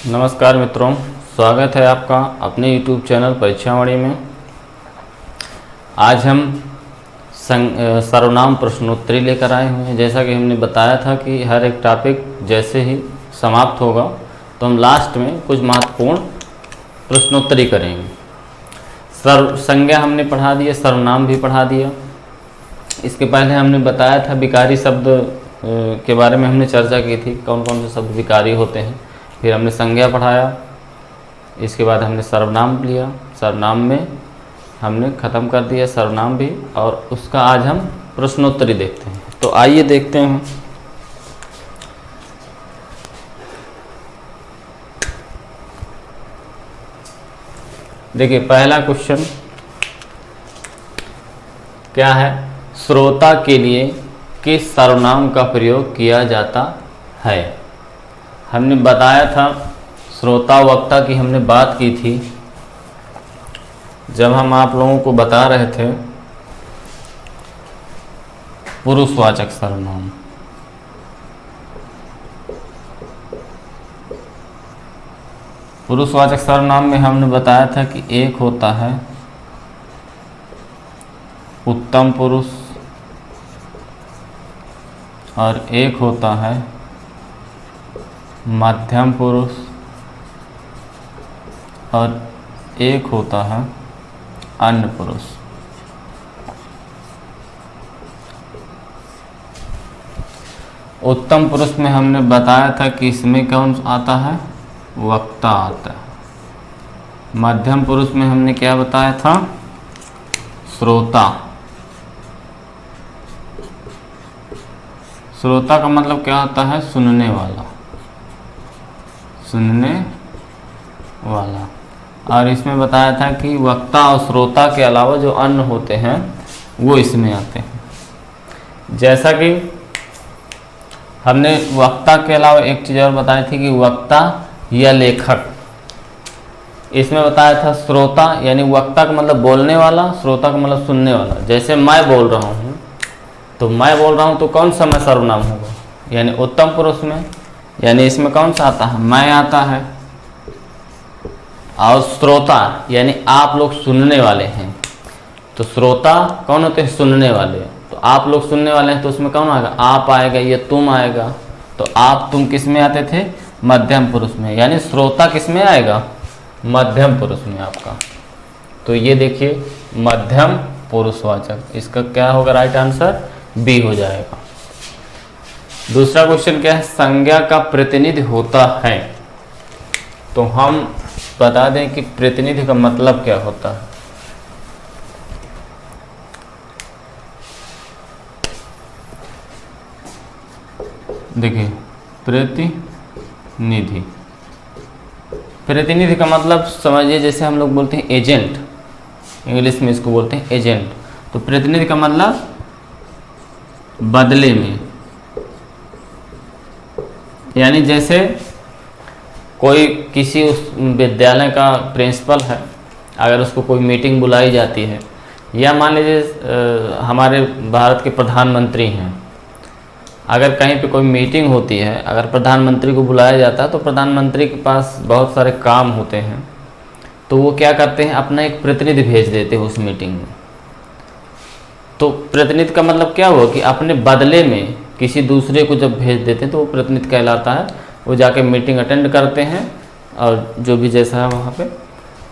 नमस्कार मित्रों, स्वागत है आपका अपने YouTube चैनल परीक्षावाणी में। आज हम सर्वनाम प्रश्नोत्तरी लेकर आए हुए हैं। जैसा कि हमने बताया था कि हर एक टॉपिक जैसे ही समाप्त होगा तो हम लास्ट में कुछ महत्वपूर्ण प्रश्नोत्तरी करेंगे। संज्ञा हमने पढ़ा दिया, सर्वनाम भी पढ़ा दिया। इसके पहले हमने बताया था विकारी शब्द के बारे में हमने चर्चा की थी, कौन कौन से शब्द विकारी होते हैं। फिर हमने संज्ञा पढ़ाया, इसके बाद हमने सर्वनाम लिया, सर्वनाम में हमने ख़त्म कर दिया सर्वनाम भी, और उसका आज हम प्रश्नोत्तरी देखते हैं। तो आइए देखते हैं। देखिए पहला क्वेश्चन क्या है, श्रोता के लिए किस सर्वनाम का प्रयोग किया जाता है। हमने बताया था, श्रोता वक्ता की हमने बात की थी जब हम आप लोगों को बता रहे थे पुरुषवाचक सर्वनाम। पुरुषवाचक सर्वनाम में हमने बताया था कि एक होता है उत्तम पुरुष और एक होता है मध्यम पुरुष और एक होता है अन्य पुरुष। उत्तम पुरुष में हमने बताया था कि इसमें कौन आता है, वक्ता आता है। मध्यम पुरुष में हमने क्या बताया था, श्रोता। श्रोता का मतलब क्या होता है, सुनने वाला, सुनने वाला। और इसमें बताया था कि वक्ता और श्रोता के अलावा जो अन्य होते हैं वो इसमें आते हैं। जैसा कि हमने वक्ता के अलावा एक चीज़ और बताई थी कि वक्ता या लेखक। इसमें बताया था श्रोता यानी वक्ता का मतलब बोलने वाला, श्रोता का मतलब सुनने वाला। जैसे मैं बोल रहा हूँ तो मैं बोल रहा हूँ तो कौन सा मैं सर्वनाम होगा, यानी उत्तम पुरुष में, यानी इसमें कौन सा आता है, मैं आता है। और श्रोता यानी आप लोग सुनने वाले हैं, तो श्रोता कौन होते हैं, सुनने वाले। तो आप लोग सुनने वाले हैं तो उसमें कौन आएगा, आप आएगा या तुम आएगा। तो आप तुम किस में आते थे, मध्यम पुरुष में, यानी श्रोता किस में आएगा, मध्यम पुरुष में आपका। तो ये देखिए मध्यम पुरुषवाचक, इसका क्या होगा राइट आंसर, बी हो जाएगा। दूसरा क्वेश्चन क्या है, संज्ञा का प्रतिनिधि होता है। तो हम बता दें कि प्रतिनिधि का मतलब क्या होता है। देखिए प्रतिनिधि, प्रतिनिधि का मतलब समझिए जैसे हम लोग बोलते हैं एजेंट, इंग्लिश में इसको बोलते हैं एजेंट। तो प्रतिनिधि का मतलब बदले में, यानी जैसे कोई किसी उस विद्यालय का प्रिंसिपल है, अगर उसको कोई मीटिंग बुलाई जाती है, या मान लीजिए हमारे भारत के प्रधानमंत्री हैं, अगर कहीं पे कोई मीटिंग होती है, अगर प्रधानमंत्री को बुलाया जाता है तो प्रधानमंत्री के पास बहुत सारे काम होते हैं, तो वो क्या करते हैं, अपना एक प्रतिनिधि भेज देते हैं उस मीटिंग में। तो प्रतिनिधि का मतलब क्या हुआ कि अपने बदले में किसी दूसरे को जब भेज देते हैं तो वो प्रतिनिधि कहलाता है। वो जाके मीटिंग अटेंड करते हैं और जो भी जैसा है वहाँ पे।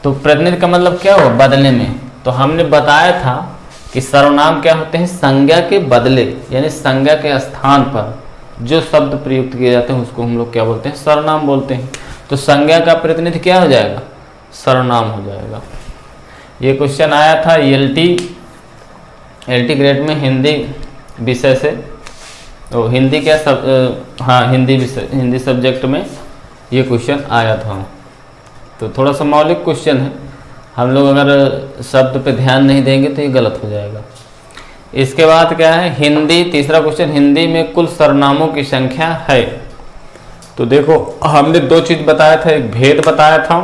तो प्रतिनिधि का मतलब क्या हुआ, बदले में। तो हमने बताया था कि सर्वनाम क्या होते हैं, संज्ञा के बदले, यानी संज्ञा के स्थान पर जो शब्द प्रयुक्त किए जाते हैं उसको हम लोग क्या बोलते हैं, सर्वनाम बोलते हैं। तो संज्ञा का प्रतिनिधि क्या हो जाएगा, सर्वनाम हो जाएगा। ये क्वेश्चन आया था एलटी ग्रेड में हिंदी विषय से। तो हिंदी क्या हिंदी विषय, हिंदी सब्जेक्ट में ये क्वेश्चन आया था। तो थोड़ा सा मौलिक क्वेश्चन है, हम लोग अगर शब्द पे ध्यान नहीं देंगे तो ये गलत हो जाएगा। इसके बाद क्या है, हिंदी, तीसरा क्वेश्चन, हिंदी में कुल सर्वनामों की संख्या है। तो देखो हमने दो चीज़ बताया था, एक भेद बताया था,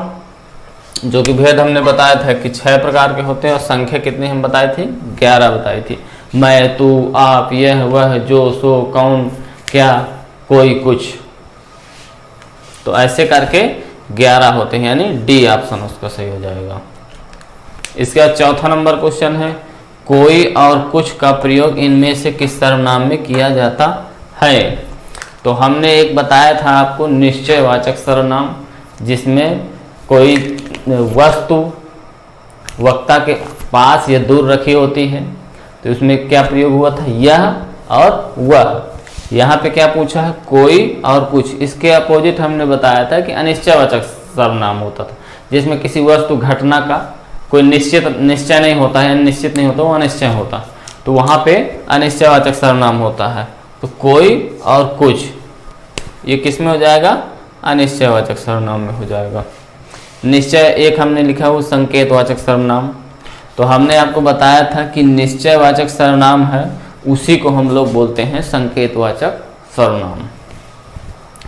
जो कि भेद हमने बताया था कि 6 प्रकार के होते हैं, और संख्या कितनी हम बताई थी, 11 बताई थी। मैं, तू, आप, यह, वह, जो, सो, कौन, क्या, कोई, कुछ। तो ऐसे करके 11 होते हैं, यानी डी ऑप्शन उसका सही हो जाएगा। इसके बाद चौथा नंबर क्वेश्चन है, कोई और कुछ का प्रयोग इनमें से किस सर्वनाम में किया जाता है? तो हमने एक बताया था आपको निश्चयवाचक सर्वनाम, जिसमें कोई वस्तु वक्ता के पास या दूर रखी होती है, तो उसमें क्या प्रयोग हुआ था? यह और वह। यहाँ पे क्या पूछा है? कोई और कुछ। इसके अपोजिट हमने बताया था कि अनिश्चयवाचक सर्वनाम होता था, जिसमें किसी वस्तु घटना का कोई निश्चय नहीं होता है, निश्चित नहीं होता, वो अनिश्चय होता, तो वहाँ पे अनिश्चयवाचक सर्वनाम होता है। तो कोई और कुछ ये किस में हो जाएगा? अनिश्चयवाचक सर्वनाम में हो जाएगा। निश्चय एक हमने लिखा वो संकेतवाचक सर्वनाम। तो हमने आपको बताया था कि निश्चयवाचक सर्वनाम है उसी को हम लोग बोलते हैं संकेतवाचक सर्वनाम।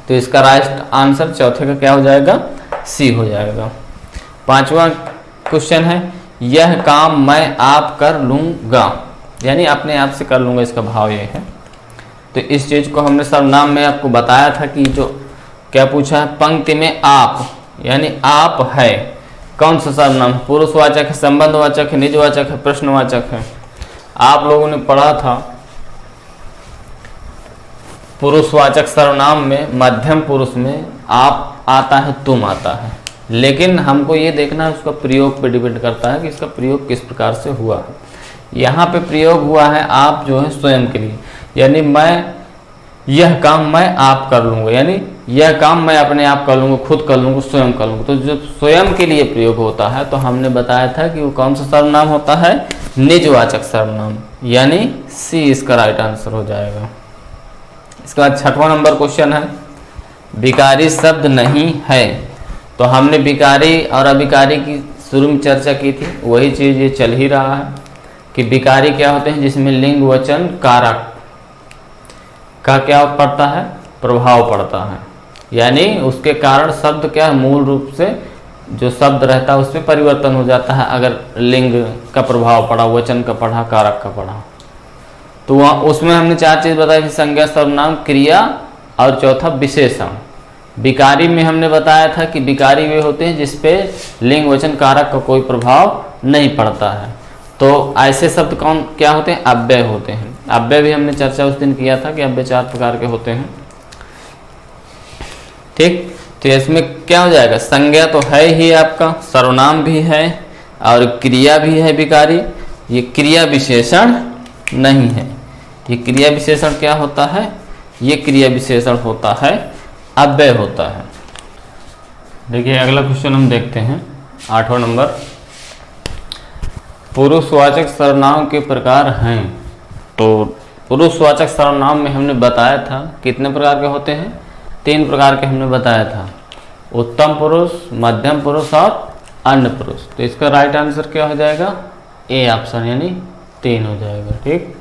तो इसका राइट आंसर चौथे का क्या हो जाएगा? सी हो जाएगा। पांचवा क्वेश्चन है, यह काम मैं आप कर लूँगा, यानी अपने आप से कर लूँगा, इसका भाव ये है। तो इस चीज़ को हमने सर्वनाम में आपको बताया था कि जो क्या पूछा है, पंक्ति में आप यानी आप है, कौन सा सर्वनाम? पुरुषवाचक है, संबंधवाचक है, निजवाचक है, प्रश्नवाचक है? आप लोगों ने पढ़ा था पुरुषवाचक सर्वनाम में मध्यम पुरुष में आप आता है, तुम आता है, लेकिन हमको ये देखना है उसका प्रयोग पे डिपेंड करता है कि इसका प्रयोग किस प्रकार से हुआ है। यहाँ पे प्रयोग हुआ है आप जो है स्वयं के लिए, यानी मैं यह काम मैं आप कर लूँगा, यानी यह काम मैं अपने आप कर लूँगा, खुद कर लूँगा, स्वयं कर लूँगा। तो जब स्वयं के लिए प्रयोग होता है तो हमने बताया था कि वो कौन सा सर्वनाम होता है? निजवाचक सर्वनाम, यानी सी इसका राइट आंसर हो जाएगा। इसके बाद छठवां नंबर क्वेश्चन है, विकारी शब्द नहीं है। तो हमने विकारी और अविकारी की शुरू में चर्चा की थी, वही चीज़ ये चल ही रहा है कि विकारी क्या होते हैं? जिसमें लिंग वचन कारक का क्या पड़ता है? प्रभाव पड़ता है, यानी उसके कारण शब्द क्या मूल रूप से जो शब्द रहता है उसमें परिवर्तन हो जाता है, अगर लिंग का प्रभाव पड़ा, वचन का पढ़ा, कारक का पढ़ा। तो वहाँ उसमें हमने चार चीज़ बताई थी, संज्ञा, सर्वनाम, क्रिया और चौथा विशेषण। विकारी में हमने बताया था कि विकारी वे होते हैं जिसपे लिंग वचन कारक का कोई प्रभाव नहीं पड़ता है। तो ऐसे शब्द कौन क्या होते हैं? अव्यय होते हैं। अव्यय भी हमने चर्चा उस दिन किया था कि अव्यय 4 प्रकार के होते हैं, ठीक। तो इसमें क्या हो जाएगा? संज्ञा तो है ही आपका, सर्वनाम भी है और क्रिया भी है विकारी। ये क्रिया विशेषण नहीं है। ये क्रिया विशेषण क्या होता है? ये क्रिया विशेषण होता है अव्यय होता है। देखिए अगला क्वेश्चन हम देखते हैं, 8वां नंबर। पुरुषवाचक सर्वनाम के प्रकार हैं। तो पुरुषवाचक सर्वनाम में हमने बताया था कितने प्रकार के होते हैं? 3 प्रकार के हमने बताया था, उत्तम पुरुष, मध्यम पुरुष और अन्य पुरुष। तो इसका राइट आंसर क्या हो जाएगा? ए ऑप्शन, यानी 3 हो जाएगा, ठीक।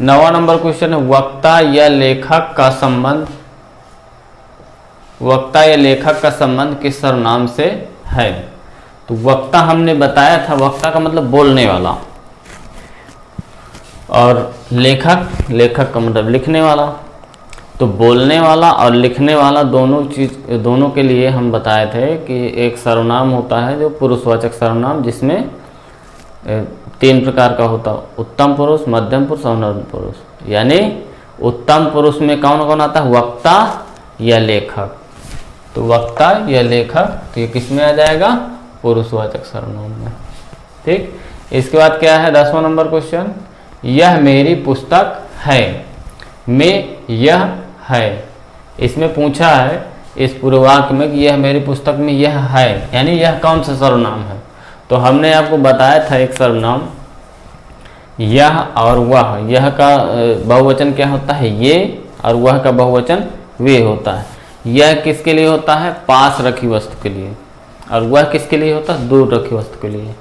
9वां नंबर क्वेश्चन है, वक्ता या लेखक का संबंध, वक्ता या लेखक का संबंध किस सर्वनाम से है? तो वक्ता हमने बताया था, वक्ता का मतलब बोलने वाला, और लेखक, लेखक का मतलब लिखने वाला। तो बोलने वाला और लिखने वाला दोनों के लिए हम बताए थे कि एक सर्वनाम होता है जो पुरुषवाचक सर्वनाम, जिसमें 3 प्रकार का होता है, उत्तम पुरुष, मध्यम पुरुष और अन्य पुरुष। यानी उत्तम पुरुष में कौन कौन आता है? वक्ता या लेखक। तो वक्ता या लेखक, तो ये किस में आ जाएगा? पुरुषवाचक सर्वनाम में, ठीक। इसके बाद क्या है 10वां नंबर क्वेश्चन, यह मेरी पुस्तक है में यह है। इसमें पूछा है इस पूरे वाक्य में कि यह मेरी पुस्तक में यह है, यानी यह कौन सा सर्वनाम है? तो हमने आपको बताया था एक सर्वनाम यह और वह, यह का बहुवचन क्या होता है? ये, और वह का बहुवचन वे होता है। यह किसके लिए होता है? पास रखी वस्तु के लिए, और वह किसके लिए होता है? दूर रखी वस्तु के लिए।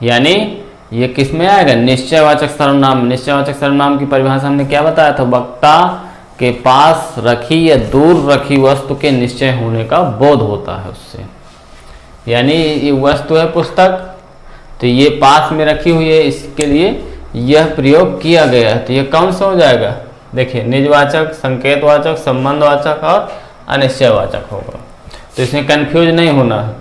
यानी ये किस में आएगा? निश्चयवाचक सर्वनाम। निश्चयवाचक सर्वनाम की परिभाषा हमने क्या बताया था? वक्ता के पास रखी या दूर रखी वस्तु के निश्चय होने का बोध होता है उससे। यानी ये वस्तु है पुस्तक, तो ये पास में रखी हुई है, इसके लिए यह प्रयोग किया गया है। तो ये कौन सा हो जाएगा? देखिए निजवाचक, संकेतवाचक, संबंधवाचक और अनिश्चयवाचक होगा। तो इसमें कंफ्यूज नहीं होना है।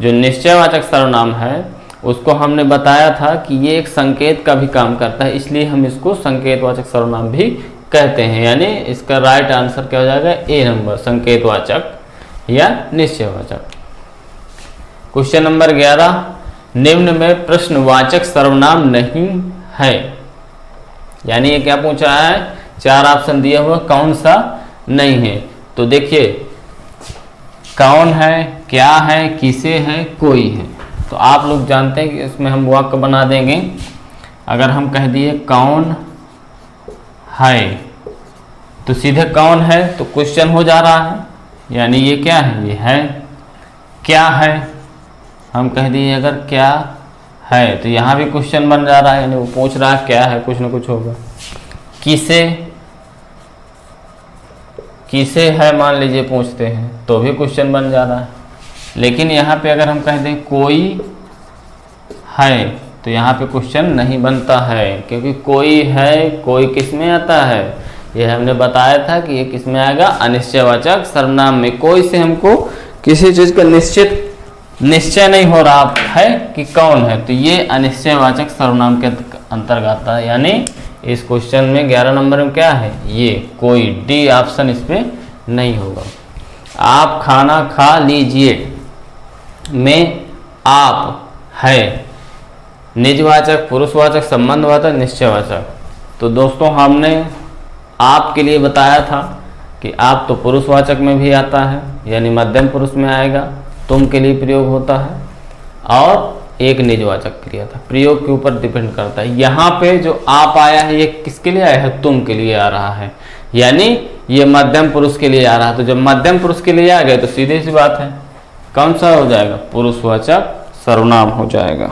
जो निश्चयवाचक सर्वनाम है उसको हमने बताया था कि ये एक संकेत का भी काम करता है, इसलिए हम इसको संकेतवाचक सर्वनाम भी कहते हैं। यानी इसका राइट आंसर क्या हो जाएगा, ए नंबर, संकेतवाचक या निश्चयवाचक। क्वेश्चन नंबर 11, निम्न में प्रश्नवाचक सर्वनाम नहीं है। यानी ये क्या पूछा है, 4 ऑप्शन दिया हुआ, कौन सा नहीं है। तो देखिए कौन है, क्या है, किसे है, कोई है। तो आप लोग जानते हैं कि इसमें हम वाक्य बना देंगे। अगर हम कह दिए कौन है तो सीधे कौन है तो क्वेश्चन हो जा रहा है, यानी ये क्या है, ये है। क्या है, हम कह दिए अगर क्या है तो यहाँ भी क्वेश्चन बन जा रहा है, यानी वो पूछ रहा है क्या है, कुछ ना कुछ होगा। किसे, किसे है मान लीजिए पूछते हैं तो भी क्वेश्चन बन जा रहा है। लेकिन यहाँ पे अगर हम कह दें कोई है तो यहाँ पे क्वेश्चन नहीं बनता है, क्योंकि कोई है, कोई किस में आता है, ये हमने बताया था कि ये किस में आएगा, अनिश्चयवाचक सर्वनाम में। कोई से हमको किसी चीज़ का निश्चय नहीं हो रहा है कि कौन है, तो ये अनिश्चयवाचक सर्वनाम के अंतर्गत आता है। यानी इस क्वेश्चन में 11 नंबर में क्या है, ये कोई, डी ऑप्शन इस पे नहीं होगा। आप खाना खा लीजिए में आप है निजवाचक, पुरुषवाचक, संबंधवाचक, निश्चयवाचक। तो दोस्तों हमने आपके लिए बताया था कि आप तो पुरुषवाचक में भी आता है, यानी मध्यम पुरुष में आएगा, तुम के लिए प्रयोग होता है, और एक निजवाचक क्रिया था, प्रयोग के ऊपर डिपेंड करता है। यहाँ पे जो आप आया है ये किसके लिए आया है, तुम के लिए आ रहा है, यानी ये मध्यम पुरुष के लिए आ रहा है। तो जब मध्यम पुरुष के लिए आ गए तो सीधी सी बात है कौन सा हो जाएगा, पुरुषवाचक सर्वनाम हो जाएगा।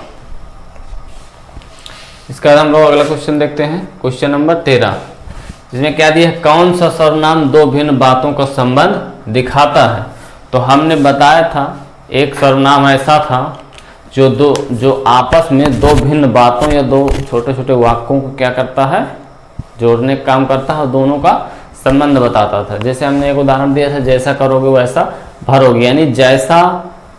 इसका हम लोग अगला क्वेश्चन देखते हैं, क्वेश्चन नंबर 13, जिसमें क्या दिया है, कौन सा सर्वनाम दो भिन्न बातों का संबंध दिखाता है। तो हमने बताया था एक सर्वनाम ऐसा था जो आपस में दो भिन्न बातों या दो छोटे छोटे वाक्यों को क्या करता है, जोड़ने का काम करता है और दोनों का संबंध बताता था। जैसे हमने एक उदाहरण दिया था, जैसा करोगे वैसा भरोगे, यानी जैसा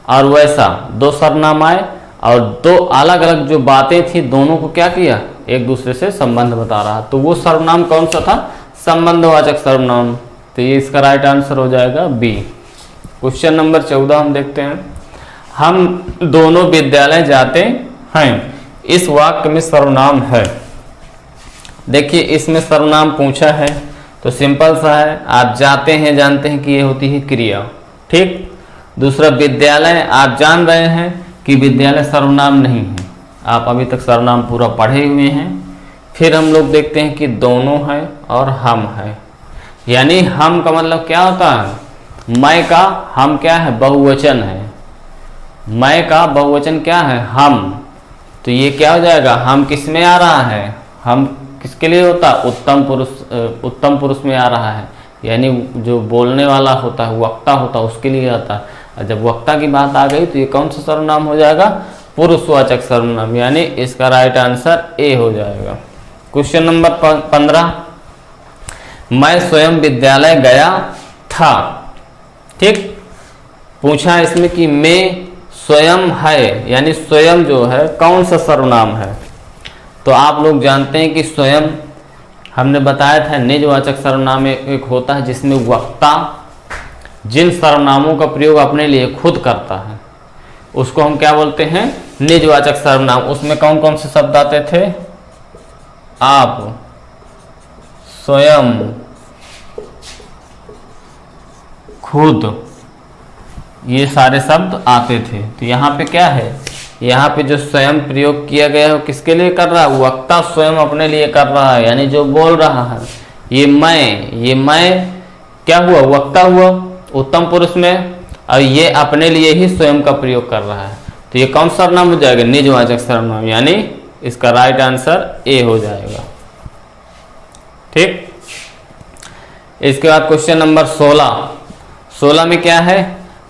और वैसा दो सर्वनाम आए और दो अलग अलग जो बातें थी दोनों को क्या किया, एक दूसरे से संबंध बता रहा। तो वो सर्वनाम कौन सा था, संबंधवाचक सर्वनाम। तो ये इसका राइट आंसर हो जाएगा बी। क्वेश्चन नंबर 14 हम देखते हैं, हम दोनों विद्यालय जाते हैं, इस वाक्य में सर्वनाम है। देखिए इसमें सर्वनाम पूछा है तो सिंपल सा है, आप जाते हैं जानते हैं कि ये होती है क्रिया, ठीक। दूसरा विद्यालय, आप जान रहे हैं कि विद्यालय सर्वनाम नहीं है, आप अभी तक सर्वनाम पूरा पढ़े हुए हैं। फिर हम लोग देखते हैं कि दोनों है और हम है, यानी हम का मतलब क्या होता है, मैं का हम क्या है, बहुवचन है, मैं का बहुवचन क्या है, हम। तो ये क्या हो जाएगा, हम किस में आ रहा है, हम किसके लिए होता है, उत्तम पुरुष में आ रहा है, यानी जो बोलने वाला होता है, वक्ता होता है, उसके लिए आता है। और जब वक्ता की बात आ गई तो ये कौन सा सर्वनाम हो जाएगा, पुरुषवाचक सर्वनाम, यानी इसका राइट आंसर ए हो जाएगा। क्वेश्चन नंबर 15, मैं स्वयं विद्यालय गया था, ठीक। पूछा इसमें कि मैं स्वयं है, यानी स्वयं जो है कौन सा सर्वनाम है। तो आप लोग जानते हैं कि स्वयं हमने बताया था निजवाचक सर्वनाम एक होता है जिसमें वक्ता जिन सर्वनामों का प्रयोग अपने लिए खुद करता है उसको हम क्या बोलते हैं, निजवाचक सर्वनाम। उसमें कौन कौन से शब्द आते थे, आप, स्वयं, खुद, ये सारे शब्द आते थे। तो यहाँ पे क्या है, यहाँ पे जो स्वयं प्रयोग किया गया है वो किसके लिए कर रहा है, वक्ता स्वयं अपने लिए कर रहा है, यानी जो बोल रहा है। ये मैं क्या हुआ, वक्ता हुआ उत्तम पुरुष में, और ये अपने लिए ही स्वयं का प्रयोग कर रहा है। तो ये कौन सा सर्वनाम हो जाएगा, निजवाचक सर्वनाम, यानी इसका राइट आंसर ए हो जाएगा, ठीक। इसके बाद क्वेश्चन नंबर 16 में क्या है,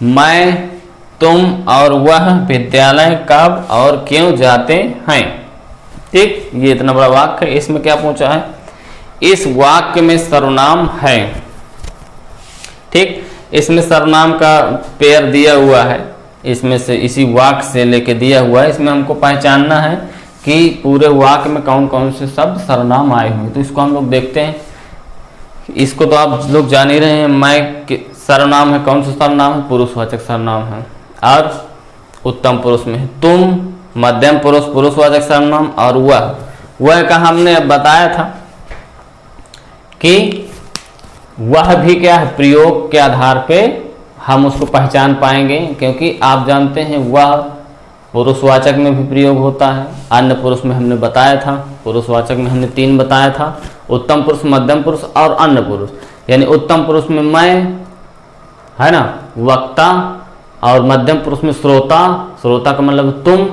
मैं, तुम और वह विद्यालय कब और क्यों जाते हैं, ठीक। ये इतना बड़ा वाक्य है, इसमें क्या पूछा है, इस वाक्य में सर्वनाम है, ठीक। इसमें सर्वनाम का पेयर दिया हुआ है, इसमें से इसी वाक्य से लेके दिया हुआ है। इसमें हमको पहचानना है कि पूरे वाक्य में कौन कौन से शब्द सर्वनाम आए हुए। तो इसको हम लोग देखते हैं। इसको तो आप लोग जान ही रहे हैं, मैं सर्वनाम है, कौन सा सर्वनाम है? पुरुषवाचक सर्वनाम है। और उत्तम पुरुष में तुम, मध्यम पुरुष पुरुषवाचक सर्वनाम, और वह का हमने बताया था कि वह भी क्या है, प्रयोग के आधार पे हम उसको पहचान पाएंगे, क्योंकि आप जानते हैं वह पुरुषवाचक में भी प्रयोग होता है। अन्य पुरुष में हमने बताया था, पुरुषवाचक में हमने 3 बताया था, उत्तम पुरुष, मध्यम पुरुष और अन्य पुरुष। यानी उत्तम पुरुष में मैं है ना, वक्ता, और मध्यम पुरुष में श्रोता, श्रोता का मतलब तुम,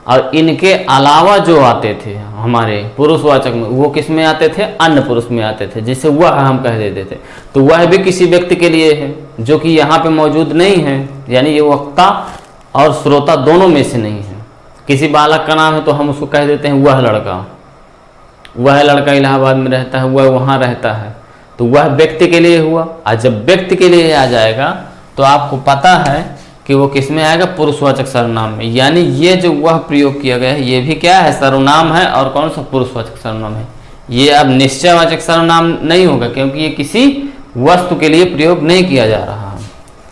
और इनके अलावा जो आते थे हमारे पुरुषवाचक में, वो किस में आते थे? अन्य पुरुष में आते थे, जिसे वह हम कह देते थे। तो वह भी किसी व्यक्ति के लिए है जो कि यहाँ पे मौजूद नहीं है, यानी ये वक्ता और श्रोता दोनों में से नहीं है। किसी बालक का नाम है तो हम उसको कह देते हैं वह लड़का इलाहाबाद में रहता है, वह वहाँ रहता है, तो वह व्यक्ति के लिए हुआ। और जब व्यक्ति के लिए आ जाएगा तो आपको पता है कि वो किस में आएगा? पुरुषवाचक सर्वनाम में। यानी ये जो वह प्रयोग किया गया है ये भी क्या है? सर्वनाम है। और कौन सा? पुरुषवाचक सर्वनाम है। ये अब निश्चयवाचक सर्वनाम नहीं होगा, क्योंकि ये किसी वस्तु के लिए प्रयोग नहीं किया जा रहा है,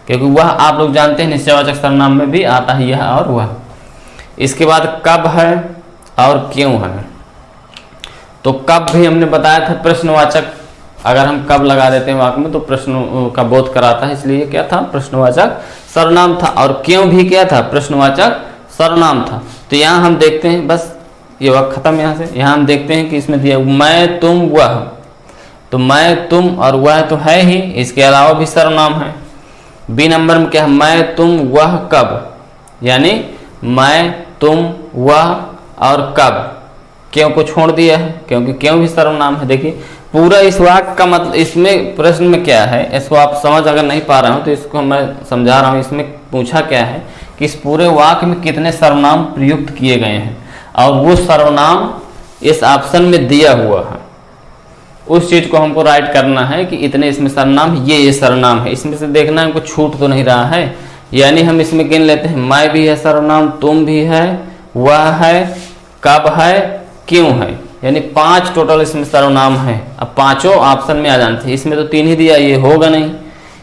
क्योंकि वह आप लोग जानते हैं निश्चयवाचक सर्वनाम में भी आता है यह और वह। इसके बाद कब है और क्यों है। तो कब भी हमने बताया था प्रश्नवाचक, अगर हम कब लगा देते हैं वाक्य में तो प्रश्न का बोध कराता है, इसलिए क्या था? प्रश्नवाचक सर्वनाम था। और क्यों भी क्या था? प्रश्नवाचक सर्वनाम था। तो यहाँ हम देखते हैं, बस ये वाक्य खत्म। यहाँ से यहाँ हम देखते हैं कि इसमें दिया मैं, तुम, वह। तो मैं, तुम और वह तो है ही, इसके अलावा भी सर्वनाम है। बी नंबर में क्या है? मैं, तुम, वह, कब। यानी मैं, तुम, वह और कब। क्यों को छोड़ दिया है, क्योंकि क्यों भी सर्वनाम है। देखिए पूरा इस वाक्य का मतलब, इसमें प्रश्न में क्या है, इसको आप समझ अगर नहीं पा रहे हो तो इसको मैं समझा रहा हूँ। इसमें पूछा क्या है कि इस पूरे वाक्य में कितने सर्वनाम प्रयुक्त किए गए हैं, और वो सर्वनाम इस ऑप्शन में दिया हुआ है। उस चीज को हमको राइट करना है कि इतने इसमें सर्वनाम, ये सर्वनाम है। इसमें से देखना हमको छूट तो नहीं रहा है। यानी हम इसमें गिन लेते हैं, मैं भी है सर्वनाम, तुम भी है, वह है, कब है, क्यों है। यानी 5 टोटल इसमें सर्वनाम है। अब पांचों ऑप्शन में आ जाने थे। इसमें तो 3 ही दिया, ये होगा नहीं।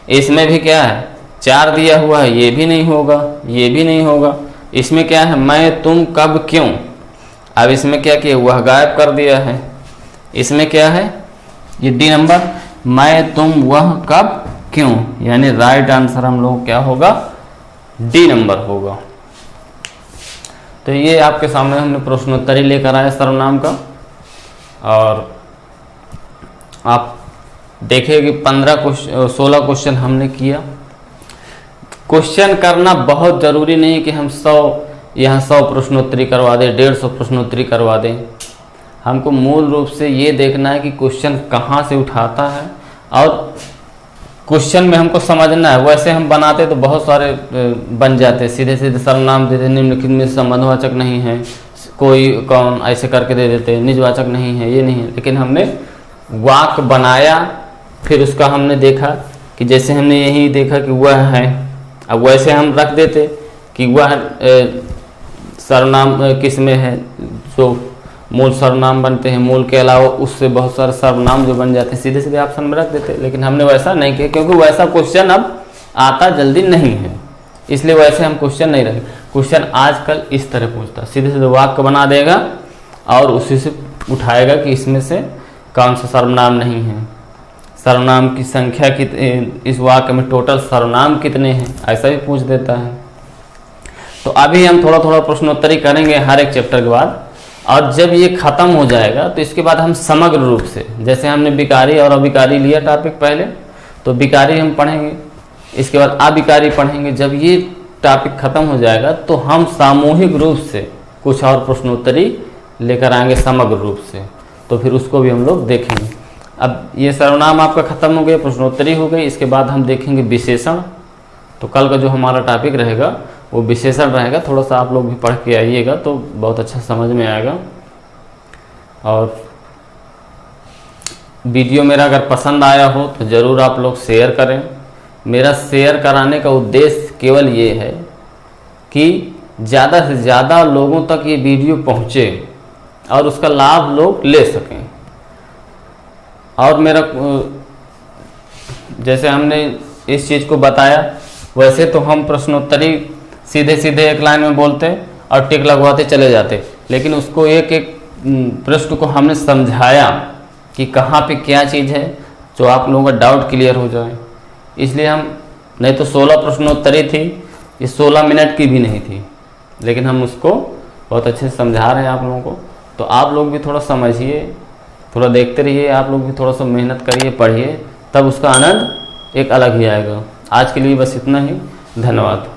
इसमें भी क्या है? 4 दिया हुआ है, ये भी नहीं होगा, ये भी नहीं होगा। इसमें क्या है? मैं, तुम, कब, क्यों। अब इसमें क्या किया? वह गायब कर दिया है। इसमें क्या है? ये डी नंबर, मैं, तुम, वह, कब, क्यों। यानी राइट आंसर हम लोग क्या होगा? डी नंबर होगा। तो ये आपके सामने हमने प्रश्नोत्तरी लेकर आए सर्वनाम का, और आप देखिए कि 16 क्वेश्चन हमने किया। क्वेश्चन करना बहुत ज़रूरी नहीं कि हम 100 प्रश्नोत्तरी करवा दें, 150 प्रश्नोत्तरी करवा दें। हमको मूल रूप से ये देखना है कि क्वेश्चन कहाँ से उठाता है, और क्वेश्चन में हमको समझना है। वैसे हम बनाते तो बहुत सारे बन जाते, सीधे सीधे सर्वनाम देते, निम्नलिखित में संबंधवाचक नहीं है, कोई कौन ऐसे करके दे देते, निजवाचक नहीं है, ये नहीं है। लेकिन हमने वाक्य बनाया, फिर उसका हमने देखा कि जैसे हमने यही देखा कि वह है, अब वैसे हम रख देते कि वह सर्वनाम किस में है, जो मूल सर्वनाम बनते हैं, मूल के अलावा उससे बहुत सारे सर्वनाम जो बन जाते हैं, सीधे सीधे ऑप्शन में रख देते। लेकिन हमने वैसा नहीं किया, क्योंकि वैसा क्वेश्चन अब आता जल्दी नहीं है, इसलिए वैसे हम क्वेश्चन नहीं रखे। क्वेश्चन आजकल इस तरह पूछता है, सीधे सीधे वाक्य बना देगा और उसी से उठाएगा कि इसमें से कौन सा सर्वनाम नहीं है, सर्वनाम की संख्या कितनी, इस वाक्य में टोटल सर्वनाम कितने हैं, ऐसा भी पूछ देता है। तो अभी हम थोड़ा थोड़ा प्रश्नोत्तरी करेंगे हर एक चैप्टर के बाद, और जब ये खत्म हो जाएगा तो इसके बाद हम समग्र रूप से, जैसे हमने विकारी और अविकारी लिया टॉपिक पहले, तो विकारी हम पढ़ेंगे, इसके बाद अविकारी पढ़ेंगे। जब ये टॉपिक खत्म हो जाएगा तो हम सामूहिक रूप से कुछ और प्रश्नोत्तरी लेकर आएंगे समग्र रूप से, तो फिर उसको भी हम लोग देखेंगे। अब ये सर्वनाम आपका खत्म हो गया, प्रश्नोत्तरी हो गई, इसके बाद हम देखेंगे विशेषण। तो कल का जो हमारा टॉपिक रहेगा वो विशेषण रहेगा। थोड़ा सा आप लोग भी पढ़ के आइएगा तो बहुत अच्छा समझ में आएगा। और वीडियो मेरा अगर पसंद आया हो तो ज़रूर आप लोग शेयर करें, मेरा शेयर कराने का उद्देश्य केवल ये है कि ज़्यादा से ज़्यादा लोगों तक ये वीडियो पहुँचे और उसका लाभ लोग ले सकें। और मेरा जैसे हमने इस चीज़ को बताया, वैसे तो हम प्रश्नोत्तरी सीधे सीधे एक लाइन में बोलते और टिक लगवाते चले जाते, लेकिन उसको एक एक प्रश्न को हमने समझाया कि कहाँ पे क्या चीज़ है, जो आप लोगों का डाउट क्लियर हो जाए। इसलिए हम, नहीं तो 16 प्रश्नोत्तरी थी, ये 16 मिनट की भी नहीं थी, लेकिन हम उसको बहुत अच्छे से समझा रहे हैं आप लोगों को। तो आप लोग भी थोड़ा समझिए, थोड़ा देखते रहिए, आप लोग भी थोड़ा सा मेहनत करिए, पढ़िए, तब उसका आनंद एक अलग ही आएगा। आज के लिए बस इतना ही, धन्यवाद।